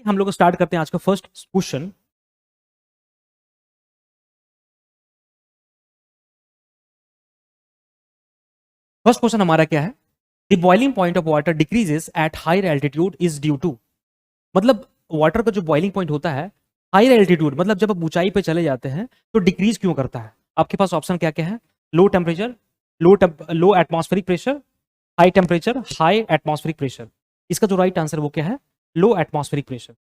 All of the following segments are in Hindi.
हम लोग स्टार्ट करते हैं आज का फर्स्ट क्वेश्चन। फर्स्ट क्वेश्चन हमारा क्या है? The boiling point of water decreases at higher altitude is due to, मतलब वाटर का जो बॉइलिंग पॉइंट होता है हायर एल्टीट्यूड, मतलब जब आप ऊंचाई पे चले जाते हैं तो डिक्रीज क्यों करता है? आपके पास ऑप्शन क्या क्या है? लो टेम्परेचर, लो atmospheric pressure, high temperature, high atmospheric pressure. इसका जो राइट आंसर वो क्या है? लो एटमॉस्फेरिक प्रेशर।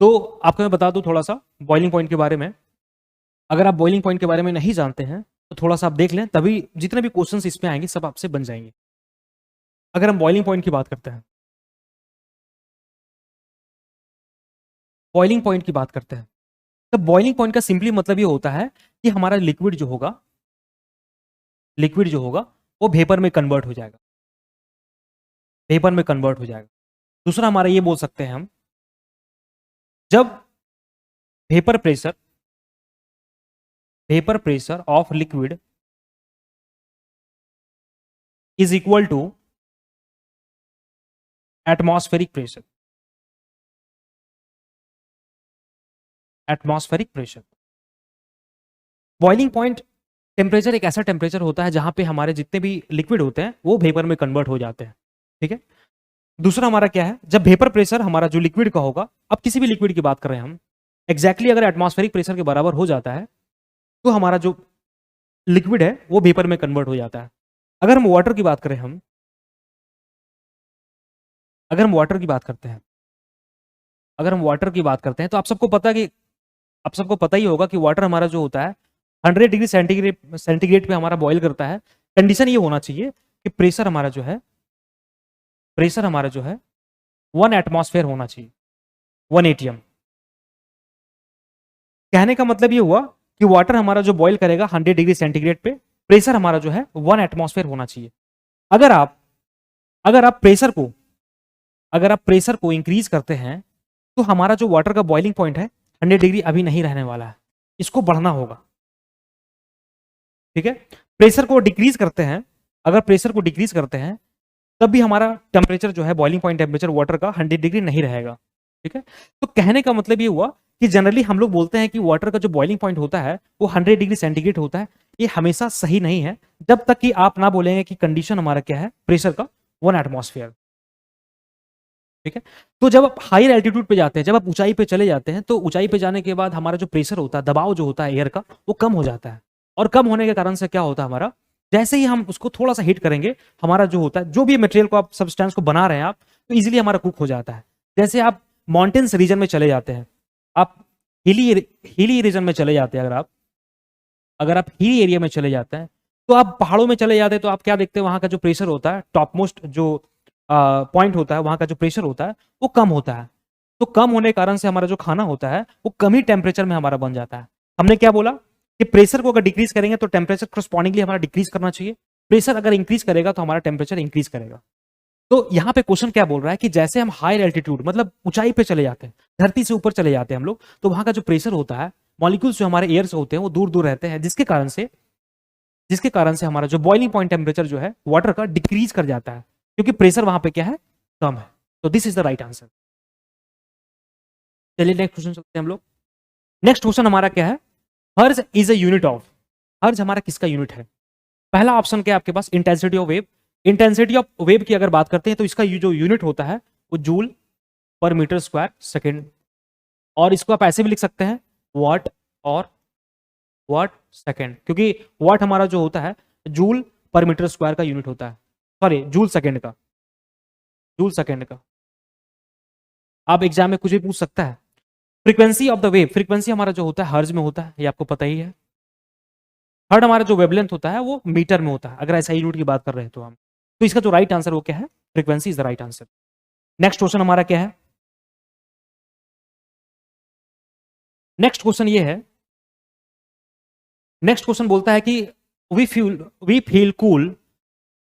तो आपको मैं बता दूं थोड़ा सा बॉइलिंग पॉइंट के बारे में। अगर आप बॉइलिंग पॉइंट के बारे में नहीं जानते हैं तो थोड़ा सा आप देख लें, तभी जितने भी क्वेश्चंस इसमें आएंगे सब आपसे बन जाएंगे। अगर हम बॉइलिंग पॉइंट की बात करते हैं, बॉइलिंग पॉइंट की बात करते हैं, तो बॉइलिंग पॉइंट का सिंपली मतलब ये होता है कि हमारा लिक्विड जो होगा वो वेपर में कन्वर्ट हो जाएगा, वेपर में कन्वर्ट हो जाएगा। दूसरा हमारा ये बोल सकते हैं हम, जब vapour pressure of liquid is equal to atmospheric pressure, boiling point temperature एक ऐसा टेम्परेचर होता है जहां पे हमारे जितने भी लिक्विड होते हैं वो वेपर में कन्वर्ट हो जाते हैं। ठीक है। दूसरा हमारा क्या है? जब वेपर प्रेशर हमारा जो लिक्विड का होगा, अब किसी भी लिक्विड की बात कर रहे हैं हम, एग्जैक्टली अगर एटमॉस्फेरिक प्रेशर के बराबर हो जाता है तो हमारा जो लिक्विड है वो वेपर में कन्वर्ट हो जाता है। अगर हम वाटर की बात करें, अगर हम वाटर की बात करते हैं तो आप सबको पता ही होगा कि वाटर हमारा जो होता है 100 डिग्री सेंटीग्रेड पे हमारा बॉईल करता है। कंडीशन ये होना चाहिए कि प्रेशर हमारा जो है 1 एटमॉस्फेयर होना चाहिए, 1 एटीएम। कहने का मतलब ये हुआ कि वाटर हमारा जो बॉईल करेगा 100 डिग्री सेंटीग्रेड पे, प्रेशर हमारा जो है 1 एटमॉस्फेयर होना चाहिए। अगर आप प्रेशर को इंक्रीज करते हैं तो हमारा जो वाटर का बॉइलिंग पॉइंट है 100 डिग्री अभी नहीं रहने वाला है, इसको बढ़ना होगा। ठीक है। प्रेशर को डिक्रीज करते हैं, अगर प्रेशर को डिक्रीज करते हैं तब भी हमारा टेम्परेचर जो है बॉइलिंग पॉइंट टेम्परेचर वाटर का 100 डिग्री नहीं रहेगा। ठीक है। तो कहने का मतलब ये हुआ कि जनरली हम लोग बोलते हैं कि वाटर का जो बॉइलिंग पॉइंट होता है वो 100 डिग्री सेंटीग्रेड होता है। ये हमेशा सही नहीं है जब तक कि आप ना बोलेंगे कि कंडीशन हमारा क्या है, प्रेशर का 1 एटमॉस्फेयर। ठीक है। तो जब आप हायर एल्टीट्यूड पे जाते हैं, जब आप ऊंचाई पे चले जाते हैं, तो ऊंचाई पे जाने के बाद हमारा जो प्रेशर होता है, दबाव जो होता है एयर का, वो कम हो जाता है। और कम होने के कारण से क्या होता है हमारा, जैसे ही हम उसको थोड़ा सा हीट करेंगे, हमारा जो होता है, जो भी मटेरियल को आप सब्सटेंस को बना रहे हैं आप, तो इजीली हमारा कुक हो जाता है। जैसे आप माउंटेन्स रीजन में चले जाते हैं, आप हिली रीजन में चले जाते हैं, अगर आप हिली एरिया में चले जाते हैं, तो आप पहाड़ों में चले जाते हैं, तो आप क्या देखते हैं, वहां का जो प्रेशर होता है, टॉप मोस्ट जो पॉइंट होता है, वहां का जो प्रेशर होता है वो कम होता है। तो कम होने के कारण से हमारा जो खाना होता है वो कम ही टेम्परेचर में हमारा बन जाता है। हमने क्या बोला कि प्रेशर को अगर डिक्रीज करेंगे तो टेम्परेचर करस्पॉन्डिंगली हमारा डिक्रीज करना चाहिए, प्रेशर अगर इंक्रीज करेगा तो हमारा टेम्परेचर इंक्रीज करेगा। तो यहाँ पे क्वेश्चन क्या बोल रहा है कि जैसे हम हायर एल्टीट्यूड मतलब ऊंचाई पे चले जाते हैं, धरती से ऊपर चले जाते हैं हम लोग, तो वहां का जो प्रेशर होता है, मॉलिक्यूल्स जो हमारे एयर से होते हैं वो दूर दूर रहते हैं, जिसके कारण से हमारा जो बॉइलिंग पॉइंट टेम्परेचर जो है वाटर का डिक्रीज कर जाता है, क्योंकि प्रेशर वहां पे क्या है, कम है। तो this is the right answer. चलिए नेक्स्ट क्वेश्चन चलते हैं हम लोग। नेक्स्ट क्वेश्चन हमारा क्या है? हर्ज इज अ यूनिट ऑफ, हर्ज हमारा किसका यूनिट है? पहला ऑप्शन क्या है आपके पास? Intensity of wave. Intensity of wave की अगर बात करते हैं तो इसका जो यूनिट होता है वो जूल पर मीटर स्क्वायर सेकेंड, और इसको आप ऐसे भी लिख सकते हैं वाट और वाट सेकेंड, क्योंकि वाट हमारा जो होता है जूल पर मीटर स्क्वायर का यूनिट होता है, सॉरी जूल सेकेंड का। आप एग्जाम में कुछ भी पूछ सकता है। Frequency of the wave, frequency हमारा जो होता है हर्ज में होता है, ये आपको पता ही है। हर्ड हमारा जो वेवलेंथ होता है वो मीटर में होता है, अगर ऐसा यूनिट की बात कर रहे हैं तो हम। तो इसका जो राइट आंसर वो क्या है? Frequency is the right answer. Next question हमारा क्या है? नेक्स्ट क्वेश्चन बोलता है कि we feel cool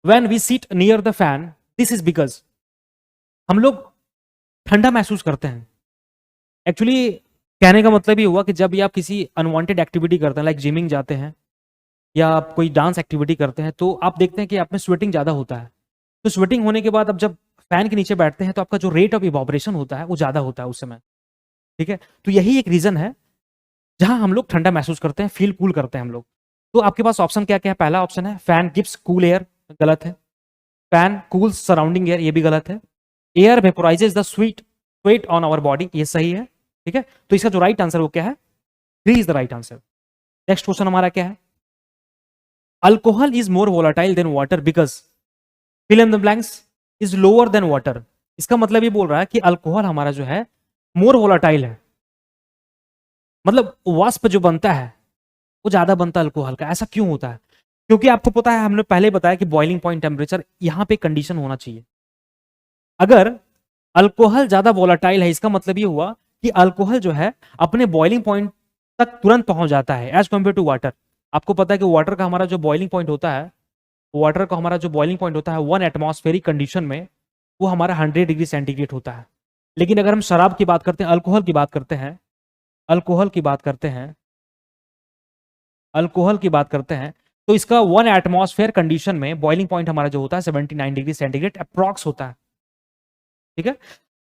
when we sit near the fan, this is because, हम लोग ठंडा महसूस करते हैं। एक्चुअली कहने का मतलब ये हुआ कि जब भी आप किसी अनवांटेड एक्टिविटी करते हैं, लाइक जिमिंग जाते हैं या आप कोई डांस एक्टिविटी करते हैं, तो आप देखते हैं कि आप में स्वेटिंग ज़्यादा होता है। तो स्वेटिंग होने के बाद अब जब फैन के नीचे बैठते हैं तो आपका जो रेट ऑफ इवोपरेशन होता है वो ज्यादा होता है उस समय, ठीक है। तो यही एक रीजन है जहां हम लोग ठंडा महसूस करते हैं, फील कूल करते हैं हम लोग। तो आपके पास ऑप्शन क्या क्या है? पहला ऑप्शन है फैन गिव्स कूल एयर, गलत है। फैन कूल्स सराउंडिंग एयर, ये भी गलत है। Air vaporises the sweat on our body, ये सही है, ठीक है। तो इसका जो राइट आंसर वो क्या है? 3 is the right answer. Next question हमारा क्या है? Alcohol is more volatile than water because fill in the blanks is lower than water. इसका मतलब ये बोल रहा है कि अल्कोहल हमारा जो है मोर वोलाटाइल है, मतलब वाष्प जो बनता है वो ज्यादा बनता है अल्कोहल का। ऐसा क्यों होता है? क्योंकि आपको पता है, हमने पहले बताया कि बॉइलिंग पॉइंट टेम्परेचर यहां पे कंडीशन होना चाहिए। अगर अल्कोहल ज्यादा वोलाटाइल है, इसका मतलब ये हुआ कि अल्कोहल जो है अपने बॉइलिंग पॉइंट तक तुरंत पहुंच जाता है एज कम्पेयर टू वाटर। आपको पता है कि वाटर का हमारा जो बॉइलिंग पॉइंट होता है, वाटर का हमारा जो बॉइलिंग पॉइंट होता है 1 एटमॉस्फेरिक कंडीशन में वो हमारा 100 डिग्री सेंटीग्रेड होता है। लेकिन अगर हम शराब की बात करते हैं, अल्कोहल की बात करते हैं, अल्कोहल की बात करते हैं, अल्कोहल की बात करते हैं, तो इसका 1 एटमॉस्फेयर कंडीशन में बॉइलिंग पॉइंट हमारा जो होता है 79 डिग्री सेंटीग्रेड अप्रॉक्स होता है, ठीक है।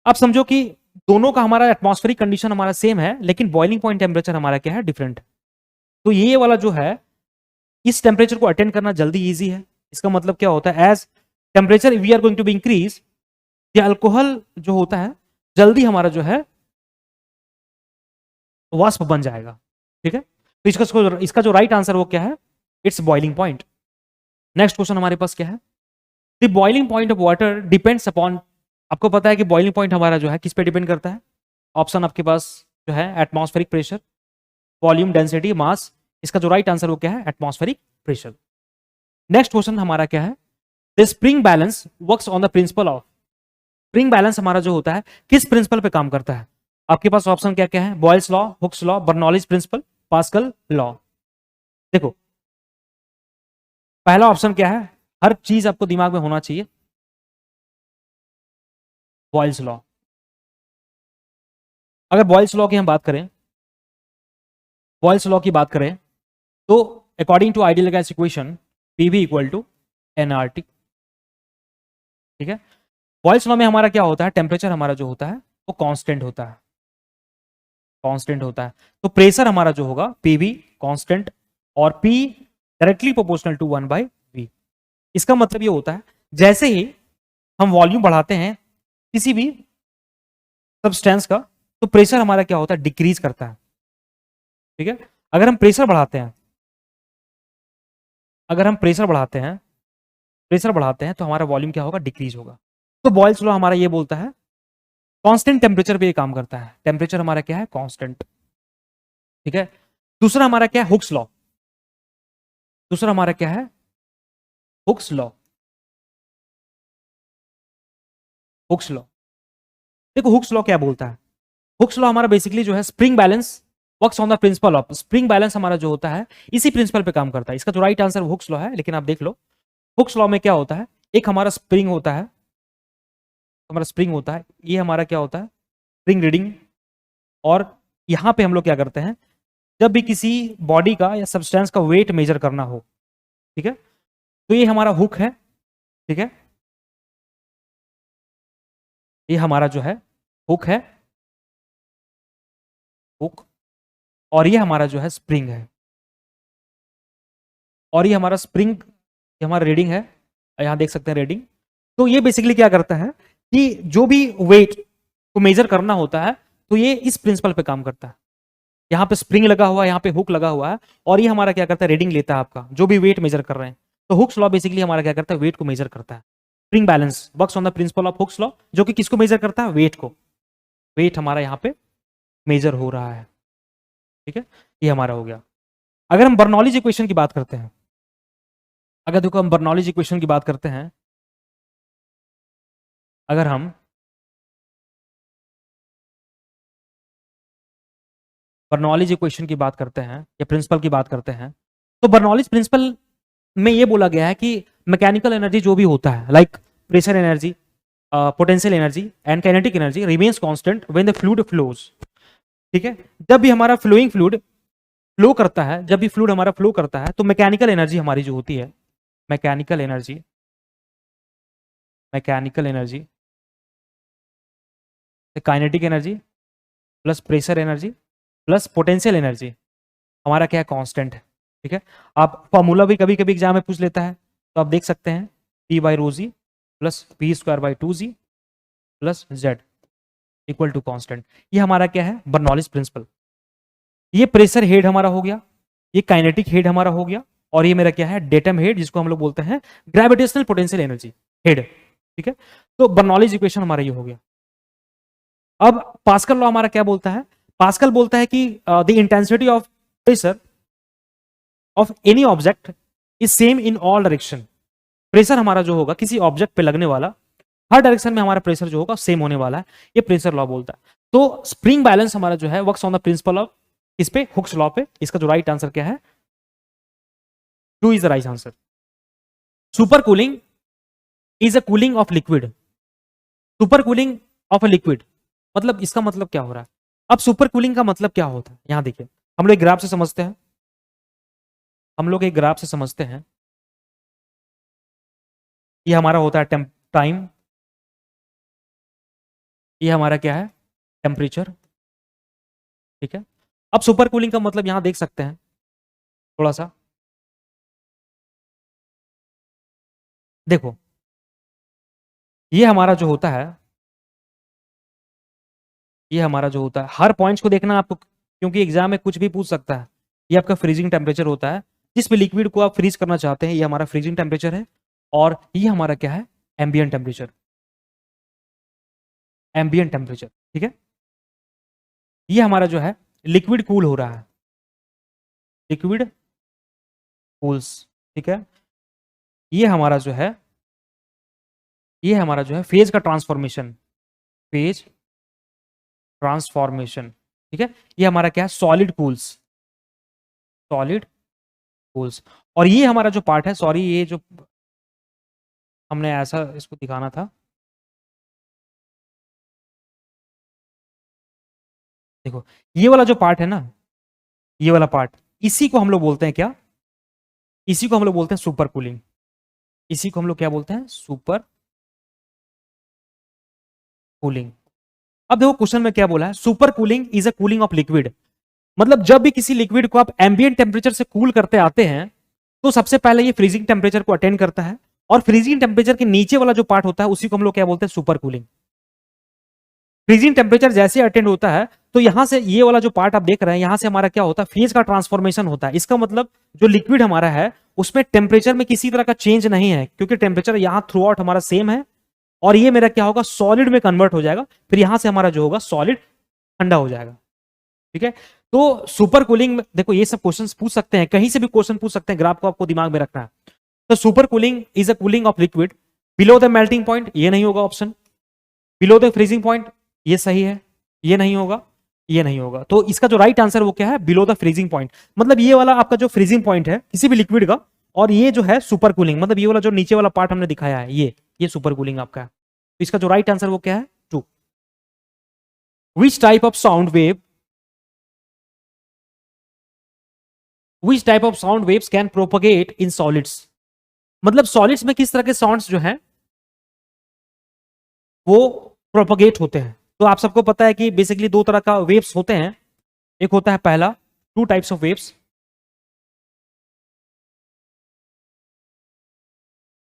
अब समझो कि दोनों का हमारा एटमॉस्फेरिक कंडीशन हमारा सेम है, लेकिन बॉइलिंग पॉइंट टेम्परेचर हमारा क्या है? डिफरेंट। तो ये वाला जो है, इस टेम्परेचर को अटेंड करना जल्दी इजी है। इसका मतलब क्या होता है? As temperature we are going to be increase, ये अल्कोहल जो होता है जल्दी हमारा जो है वाष्प बन जाएगा, ठीक है। तो इसका जो राइट आंसर वो क्या है? It's boiling point. Next question हमारे पास क्या है? The boiling point of water depends upon, आपको पता है कि बॉइलिंग पॉइंट हमारा जो है किस पे डिपेंड करता है? ऑप्शन आपके पास जो है एटमॉस्फेरिक प्रेशर, वॉल्यूम, डेंसिटी, मास। इसका जो राइट आंसर वो क्या है? Atmospheric pressure. नेक्स्ट क्वेश्चन हमारा क्या है? The spring balance works on the principle of, spring balance हमारा जो होता है किस प्रिंसिपल पे काम करता है? आपके पास ऑप्शन क्या क्या है? Boyle's law, Hooke's law, Bernoulli's principle, Pascal law. देखो पहला ऑप्शन क्या है? हर चीज आपको दिमाग में होना चाहिए, बॉयल्स लॉ। अगर बॉयल्स लॉ की हम बात करें, बॉयल्स लॉ की बात करें तो according to ideal gas equation PV equal to nRT, ठीक है। बॉयल्स लॉ में हमारा क्या होता है? टेम्परेचर हमारा जो होता है वो कांस्टेंट होता है, कांस्टेंट होता है। तो प्रेशर हमारा जो होगा पीवी कांस्टेंट, और P directly proportional to 1/v। इसका मतलब ये होता है जैसे ही हम वॉल्यूम बढ़ाते हैं किसी भी सब्सटेंस का, तो प्रेशर हमारा क्या होता है? डिक्रीज करता है, ठीक है। अगर हम प्रेशर बढ़ाते हैं, अगर हम प्रेशर बढ़ाते हैं, प्रेशर बढ़ाते हैं तो हमारा वॉल्यूम क्या होगा? डिक्रीज होगा। तो बॉयल्स लॉ हमारा ये बोलता है कांस्टेंट टेम्परेचर पे ये काम करता है, टेम्परेचर हमारा क्या है? कांस्टेंट, ठीक है। दूसरा हमारा क्या है? Hooke's law. दूसरा हमारा क्या है? Hooke's law. हुक्स लॉ, देखो हुक्स लॉ क्या बोलता है? हुक्स लॉ हमारा बेसिकली जो है spring balance works on the principle of, spring balance हमारा जो होता है इसी प्रिंसिपल पे काम करता है। इसका जो राइट आंसर हुक्स लॉ है, लेकिन आप देख लो हुक्स लॉ में क्या होता है? एक हमारा स्प्रिंग होता है, हमारा स्प्रिंग होता है, ये हमारा क्या होता है? Spring reading. और यहां पे हम लोग क्या करते हैं? जब भी किसी बॉडी का या सब्सटेंस का वेट मेजर करना हो, ठीक है, तो ये हमारा हुक है, ठीक है, ये हमारा जो है हुक है, हुक, और ये हमारा जो है स्प्रिंग है, और ये हमारा स्प्रिंग, ये हमारा रीडिंग है, यहां देख सकते हैं रीडिंग। तो ये बेसिकली क्या करता है कि जो भी वेट को मेजर करना होता है तो ये इस प्रिंसिपल पे काम करता है। यहाँ पे स्प्रिंग लगा हुआ है, यहाँ पे हुक लगा हुआ है, और ये हमारा क्या करता है? रीडिंग लेता है आपका जो भी वेट मेजर कर रहे हैं। तो हुक्स लॉ बेसिकली हमारा क्या करता है? वेट को मेजर करता है। Spring balance works on the principle of Hooke's law, जो कि किसको मेजर करता है? वेट को। वेट हमारा यहाँ पे मेजर हो रहा है, ठीक है, ये हमारा हो गया। अगर हम बर्नौलीज इक्वेशन की बात करते हैं, अगर देखो हम बर्नौलीज इक्वेशन की बात करते हैं, अगर हम बर्नौलीज इक्वेशन की बात करते हैं या प्रिंसिपल की बात करते हैं, तो बर्नौलीज प्रिंसिपल में ये बोला गया है कि मैकेनिकल एनर्जी जो भी होता है, like pressure energy, potential energy and kinetic energy remains constant when the fluid flows, ठीक है। जब भी हमारा फ्लोइंग फ्लूइड फ्लो करता है, जब भी फ्लूइड हमारा फ्लो करता है, तो मैकेनिकल एनर्जी हमारी जो होती है, mechanical energy, mechanical energy kinetic energy plus pressure energy plus potential energy हमारा क्या है, कांस्टेंट है। ठीक है, आप फॉर्मूला भी कभी कभी एग्जाम में पूछ लेता है, तो आप देख सकते हैं P by rho G plus P square by 2g plus Z equal to constant. ये हमारा क्या है, बर्नौलीज प्रिंसिपल। ये प्रेशर हेड हमारा हो गया, ये काइनेटिक हेड हमारा हो गया, और ये मेरा क्या है, डेटम हेड, जिसको हम लोग बोलते हैं ग्रेविटेशनल पोटेंशियल एनर्जी हेड। ठीक है, तो बर्नौलीज इक्वेशन हमारा ये हो गया। अब पास्कल लॉ हमारा क्या बोलता है, पास्कल बोलता है कि the intensity of pressure of any object is same in all direction. Pressure हमारा जो होगा किसी ऑब्जेक्ट पे लगने वाला, हर डायरेक्शन में हमारा प्रेशर जो होगा सेम होने वाला है, ये प्रेशर लॉ बोलता है। तो स्प्रिंग बैलेंस हमारा जो है works on the principle of, इस पे हुक्स लॉ पे। इसका जो राइट आंसर क्या है, 2 is the right answer. Super cooling is a cooling of liquid. Super cooling of a liquid मतलब इसका मतलब क्या हो रहा है। अब सुपर कूलिंग का मतलब क्या होता है, यहां देखिए, हम लोग एक ग्राफ से समझते हैं, हम लोग एक ग्राफ से समझते हैं। ये हमारा होता है टाइम, ये हमारा क्या है, टेम्परेचर। ठीक है, अब सुपर कूलिंग का मतलब यहां देख सकते हैं थोड़ा सा, देखो ये हमारा जो होता है, ये हमारा जो होता है, हर पॉइंट्स को देखना आपको, क्योंकि एग्जाम में कुछ भी पूछ सकता है। ये आपका फ्रीजिंग टेम्परेचर होता है, जिस भी लिक्विड को आप फ्रीज करना चाहते हैं, ये हमारा फ्रीजिंग टेम्परेचर है। और ये हमारा क्या है, एम्बियंट टेम्परेचर, एम्बियंट टेम्परेचर। ठीक है, ये हमारा जो है लिक्विड कूल हो रहा है, लिक्विड कूल्स। ठीक है, ये हमारा जो है, ये हमारा जो है फेज का ट्रांसफॉर्मेशन, फेज ट्रांसफॉर्मेशन। ठीक है, ये हमारा क्या है, सॉलिड कूल्स, सॉलिड कूल्स। और ये हमारा जो पार्ट है, सॉरी ये जो हमने ऐसा इसको दिखाना था, देखो ये वाला जो पार्ट है ना, ये वाला पार्ट, इसी को हम लोग बोलते हैं क्या, इसी को हम लोग बोलते हैं सुपर कूलिंग। इसी को हम लोग क्या बोलते हैं, सुपर कूलिंग। अब देखो क्वेश्चन में क्या बोला है, super cooling is a cooling of liquid. मतलब जब भी किसी लिक्विड को आप एम्बिएंट टेम्परेचर से कूल करते आते हैं, तो सबसे पहले ये फ्रीजिंग टेम्परेचर को अटेंड करता है, और फ्रीजिंग टेम्परेचर के नीचे वाला जो पार्ट होता है उसी को हम लोग क्या बोलते हैं, सुपर कूलिंग। फ्रीजिंग टेम्परेचर जैसे अटेंड होता है, तो यहां से ये वाला जो पार्ट आप देख रहे हैं, यहां से हमारा क्या होता है, फेज का ट्रांसफॉर्मेशन होता है। इसका मतलब जो लिक्विड हमारा है उसमें टेम्परेचर में किसी तरह का चेंज नहीं है, क्योंकि टेम्परेचर यहां थ्रू आउट हमारा सेम है। और ये मेरा क्या होगा, सॉलिड में कन्वर्ट हो जाएगा, फिर यहां से हमारा जो होगा सॉलिड ठंडा हो जाएगा। ठीक है, तो सुपर कूलिंग में देखो ये सब क्वेश्चंस पूछ सकते हैं, कहीं से भी क्वेश्चन पूछ सकते हैं, ग्राफ को आपको दिमाग में रखना है। तो super cooling is a cooling of liquid below the melting point, ये नहीं होगा option. Below the freezing point, ये सही है, ये नहीं होगा, ये नहीं होगा। तो इसका जो राइट आंसर वो क्या है, बिलो द फ्रीजिंग पॉइंट। मतलब ये वाला आपका जो फ्रीजिंग पॉइंट है किसी भी लिक्विड का, और ये जो है सुपर कूलिंग, मतलब ये वाला जो नीचे वाला पार्ट हमने दिखाया है, ये सुपर कूलिंग आपका है। तो इसका जो राइट आंसर वो क्या है, 2। Which type of sound wave, which type of sound waves can propagate in solids. मतलब सॉलिड्स में किस तरह के साउंड्स जो हैं वो प्रोपगेट होते हैं। तो आप सबको पता है कि बेसिकली दो तरह का वेव्स होते हैं। एक होता है पहला, 2 types of waves,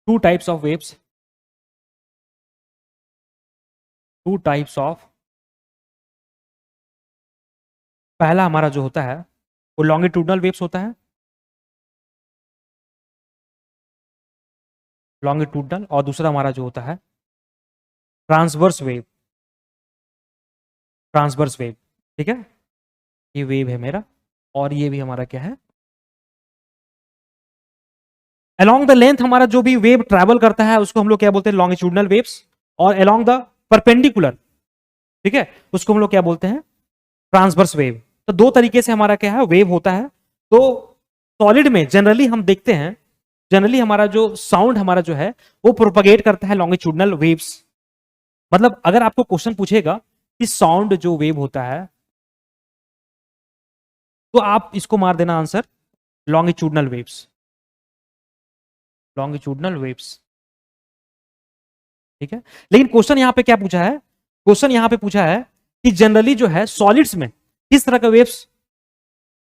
2 types of waves, 2 types of, पहला हमारा जो होता है वो लॉन्गिट्यूडनल वेव्स होता है, लॉन्गिट्यूडनल, और दूसरा हमारा जो होता है ट्रांसवर्स वेव, ट्रांसवर्स वेव। ठीक है, ये वेव है मेरा, और ये भी हमारा क्या है, अलोंग द लेंथ हमारा जो भी वेव ट्रैवल करता है उसको हम लोग क्या बोलते हैं, लॉन्गिट्यूडनल वेव्स। और अलोंग द परपेंडिकुलर, ठीक है, उसको हम लोग क्या बोलते हैं, ट्रांसवर्स वेव। तो दो तरीके से हमारा क्या है, वेव होता है। तो सॉलिड में जनरली हम देखते हैं, जनरली हमारा जो साउंड हमारा जो है वो प्रोपगेट करता है लॉन्गिट्यूडनल वेव्स। मतलब अगर आपको क्वेश्चन पूछेगा कि साउंड जो वेव होता है, तो आप इसको मार देना answer, longitudinal waves, longitudinal waves. ठीक है, लेकिन क्वेश्चन यहां पे क्या पूछा है, क्वेश्चन यहां पे पूछा है कि जनरली जो है सॉलिड्स में किस तरह के वेव्स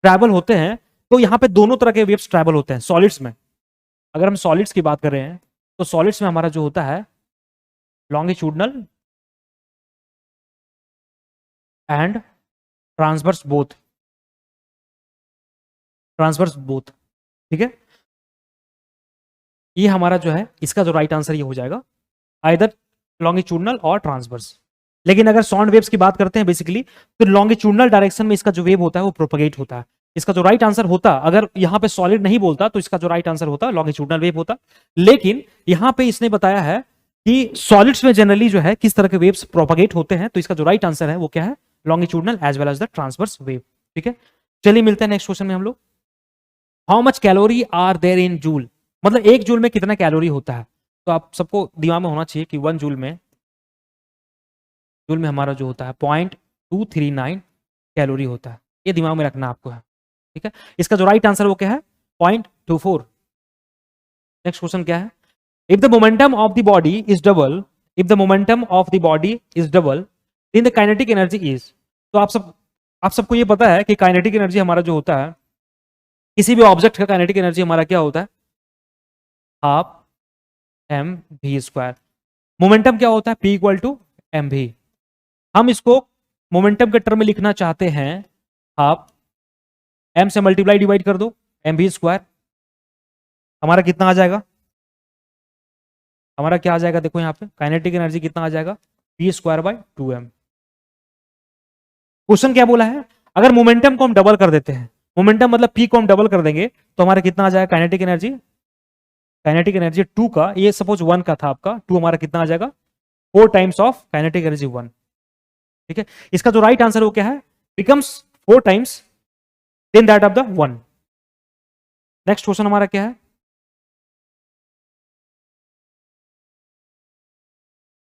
ट्रैवल होते हैं। तो यहां पे दोनों तरह के वेव्स ट्रैवल होते हैं सॉलिड्स में। अगर हम सॉलिड्स की बात कर रहे हैं तो सॉलिड्स में हमारा जो होता है longitudinal and transverse both, transverse both, ठीक है। ये हमारा जो है इसका जो राइट आंसर ये हो जाएगा आइदर लॉन्गिट्यूडनल और ट्रांसवर्स। लेकिन अगर साउंड वेव्स की बात करते हैं बेसिकली तो लॉन्गिट्यूडनल डायरेक्शन में इसका जो वेव होता है वो प्रोपगेट होता है। इसका जो राइट आंसर होता, अगर यहां पे सॉलिड नहीं बोलता तो इसका जो राइट आंसर होता लॉन्गिट्यूडनल वेव होता। लेकिन यहां पे इसने बताया है कि सॉलिड्स में जनरली जो है किस तरह के वेव्स प्रोपगेट होते हैं, तो इसका जो राइट आंसर है वो क्या है, longitudinal as well as the transverse wave. ठीक है, चलिए मिलते हैं नेक्स्ट क्वेश्चन में हम लोग। How much calorie are there in joule, मतलब एक जूल में कितना कैलोरी होता है। तो आप सबको दिमाग में होना चाहिए कि 1 जूल में हमारा जो होता है 0.239 कैलोरी होता है। ये दिमाग में रखना आपको है, ठीक है। इसका जो राइट आंसर वो क्या है 0.24। नेक्स्ट क्वेश्चन क्या है, if the momentum of the body is double, if the momentum of the body is double then the kinetic energy is. तो आप सबको ये पता है कि काइनेटिक एनर्जी हमारा जो होता है, किसी भी ऑब्जेक्ट का काइनेटिक एनर्जी हमारा क्या होता है, half M V square. Momentum क्या होता है, P equal to M V. हम इसको मोमेंटम के टर्म में लिखना चाहते हैं, हाफ एम से मल्टीप्लाई डिवाइड कर दो एम वी स्क्वायर, हमारा कितना आ जाएगा, हमारा क्या आ जाएगा, देखो यहां पे काइनेटिक एनर्जी कितना आ जाएगा, P square by 2m। Question क्या बोला है, अगर मोमेंटम को हम डबल कर देते हैं, मोमेंटम मतलब P को हम डबल कर देंगे तो हमारा कितना आ जाएगा काइनेटिक एनर्जी, काइनेटिक एनर्जी 2 का, ये सपोज 1 का था आपका, 2 हमारा कितना आ जाएगा 4 टाइम्स ऑफ काइनेटिक एनर्जी 1। ठीक है, इसका जो राइट आंसर वो क्या है, becomes 4 times than that of the 1। Next question हमारा क्या है,